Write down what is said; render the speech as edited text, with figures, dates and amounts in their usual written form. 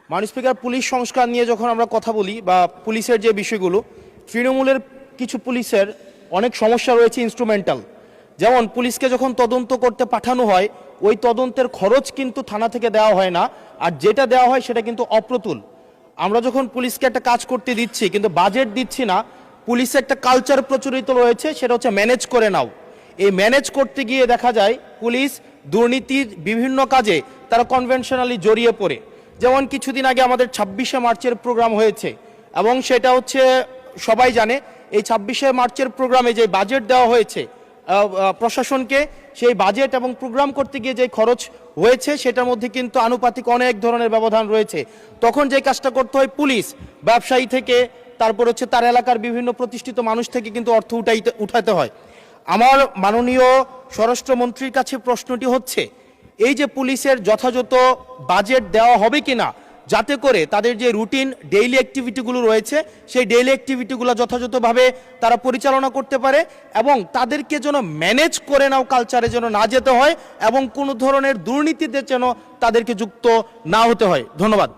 মাননীয় speaker, police সংস্কার নিয়ে যখন আমরা কথা বলি বা পুলিশের যে বিষয়গুলো, তৃণমূলের কিছু পুলিশের অনেক সমস্যা রয়েছে ইনস্ট্রুমেন্টাল। যেমন পুলিশকে যখন তদন্ত করতে পাঠানো হয়, ওই তদন্তের খরচ কিন্তু থানা থেকে দেওয়া হয় না, আর যেটা দেওয়া হয় সেটা কিন্তু অপ্রতুল। আমরা যখন পুলিশকে একটা কাজ করতে দিচ্ছি কিন্তু বাজেট দিচ্ছি না, পুলিশে একটা কালচার প্রচলিত রয়েছে, সেটা হচ্ছে ম্যানেজ করে নাও। এই ম্যানেজ করতে গিয়ে দেখা যায় পুলিশ দুর্নীতির বিভিন্ন কাজে তারা কনভেনশনালি জড়িয়ে পড়ে। যেমন কিছুদিন আগে আমাদের 26শে মার্চের প্রোগ্রাম হয়েছে, এবং সেটা হচ্ছে সবাই জানে এই 26শে মার্চের প্রোগ্রামে যে বাজেট দেওয়া হয়েছে প্রশাসনকে, সেই বাজেট এবং প্রোগ্রাম করতে গিয়ে যে খরচ হয়েছে সেটার মধ্যে কিন্তু আনুপাতিক অনেক ধরনের ব্যবধান রয়েছে। তখন যে কাজটা করতে হয়, পুলিশ ব্যবসায়ী থেকে তারপর হচ্ছে তার এলাকার বিভিন্ন প্রতিষ্ঠিত মানুষ থেকে কিন্তু অর্থ উঠাতে হয়। আমার মাননীয় স্বরাষ্ট্রমন্ত্রীর কাছে প্রশ্নটি হচ্ছে, এই যে পুলিশের যথাযথ বাজেট দেওয়া হবে কিনা, যাতে করে তাদের যে রুটিন ডেইলি অ্যাক্টিভিটিগুলো রয়েছে সেই ডেইলি অ্যাক্টিভিটিগুলো যথাযথভাবে তারা পরিচালনা করতে পারে, এবং তাদেরকে যেন ম্যানেজ করে নাও কালচারে যেন না যেতে হয়, এবং কোনো ধরনের দুর্নীতিতে যেন তাদেরকে যুক্ত না হতে হয়। ধন্যবাদ।